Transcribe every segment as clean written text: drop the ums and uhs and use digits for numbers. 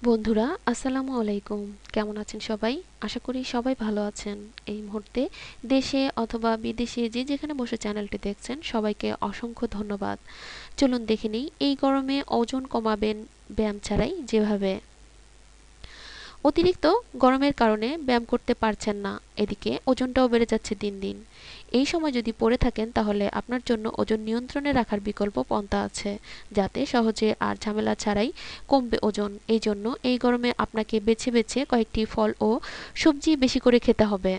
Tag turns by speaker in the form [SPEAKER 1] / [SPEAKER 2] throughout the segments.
[SPEAKER 1] বন্ধুরা আসসালামু আলাইকুম। কেমন আছেন সবাই? আশা করি সবাই ভালো আছেন। এই মুহূর্তে দেশে অথবা বিদেশে যে যেখানে বসে চ্যানেলটি দেখছেন সবাইকে অসংখ্য ধন্যবাদ। চলুন দেখে নিই এই গরমে ওজন কমাবেন ব্যায়াম ছাড়াই যেভাবে। অতিরিক্ত গরমের কারণে ব্যায়াম করতে পারছেন না, এদিকে ওজনটাও বেড়ে যাচ্ছে দিন দিন। এই সময় যদি পড়ে থাকেন তাহলে আপনার জন্য ওজন নিয়ন্ত্রণে রাখার বিকল্প পন্থা আছে, যাতে সহজে আর ঝামেলা ছাড়াই কমবে ওজন। এই জন্য এই গরমে আপনাকে বেছে বেছে কয়েকটি ফল ও সবজি বেশি করে খেতে হবে।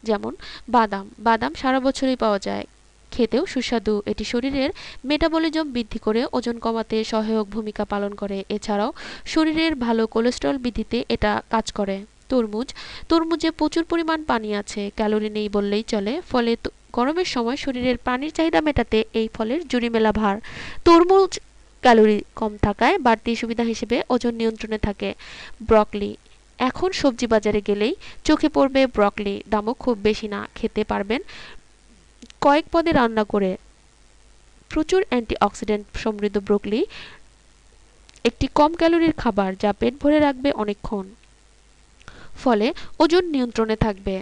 [SPEAKER 1] যেমন বাদাম বাদাম সারা বছরই পাওয়া যায়, খেতেও সুস্বাদু। এটি শরীরের মেটাবলিজম বৃদ্ধি করে ওজন কমাতে সহায়ক ভূমিকা পালন করে। এছাড়াও শরীরের ভালো কোলেস্টেরল বৃদ্ধিতে এটা কাজ করে। তরমুজ তরমুজে প্রচুর পরিমাণ পানি আছে, ক্যালোরি নেই বললেই চলে। ফলে গরমের সময় শরীরের পানির চাহিদা মেটাতে এই ফলের জুড়ি মেলা ভার। তরমুজ ক্যালোরি কম থাকায় বাড়তি সুবিধা হিসেবে ওজন নিয়ন্ত্রণে থাকে। ব্রকলি এখন সবজি বাজারে গেলেই চোখে পড়বে ব্রকলি, দামও খুব বেশি না, খেতে পারবেন কয়েক পদে রান্না করে। প্রচুর অ্যান্টিঅক্সিডেন্ট সমৃদ্ধ ব্রোকলি একটি কম ক্যালোরির খাবার যা পেট ভরে রাখবে অনেকক্ষণ, ফলে ওজন নিয়ন্ত্রণে থাকবে।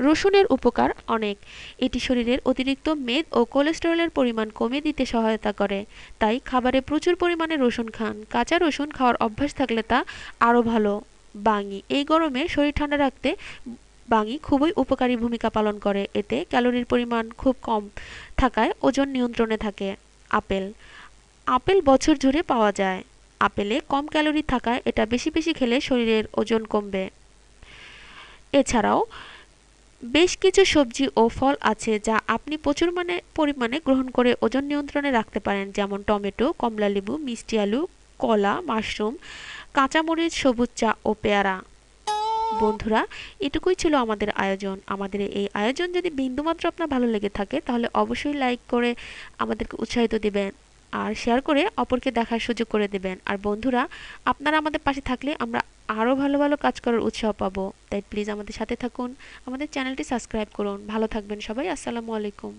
[SPEAKER 1] রসুনের উপকার অনেক। এটি শরীরের অতিরিক্ত মেদ ও কোলেস্টেরলের পরিমাণ কমিয়ে দিতে সহায়তা করে। তাই খাবারে প্রচুর পরিমাণে রসুন খান। কাঁচা রসুন খাওয়ার অভ্যাস থাকলে তা আরও ভালো। বাঙি এই গরমে শরীর ঠান্ডা রাখতে বাঙি খুবই উপকারী ভূমিকা পালন করে। এতে ক্যালোরির পরিমাণ খুব কম থাকায় ওজন নিয়ন্ত্রণে থাকে। আপেল আপেল বছর জুড়ে পাওয়া যায়। আপেলে কম ক্যালোরি থাকায় এটা বেশি বেশি খেলে শরীরের ওজন কমবে। এছাড়াও বেশ কিছু সবজি ও ফল আছে যা আপনি প্রচুর পরিমাণে গ্রহণ করে ওজন নিয়ন্ত্রণে রাখতে পারেন, যেমন টমেটো, কমলালেবু, মিষ্টি আলু, কলা, মাশরুম, কাঁচামরিচ, সবুজ চা ও পেয়ারা। বন্ধুরা, এটুকুই ছিল আমাদের আয়োজন। আমাদের এই আয়োজন যদি বিন্দুমাত্র আপনার ভালো লেগে থাকে তাহলে অবশ্যই লাইক করে আমাদেরকে উৎসাহিত দিবেন, আর শেয়ার করে অপরকে দেখার সুযোগ করে দেবেন। আর বন্ধুরা, আপনারা আমাদের পাশে থাকলে আমরা আরও ভালো ভালো কাজ করার উৎসাহ পাবো। তাই প্লিজ আমাদের সাথে থাকুন, আমাদের চ্যানেলটি সাবস্ক্রাইব করুন। ভালো থাকবেন সবাই। আসসালামু আলাইকুম।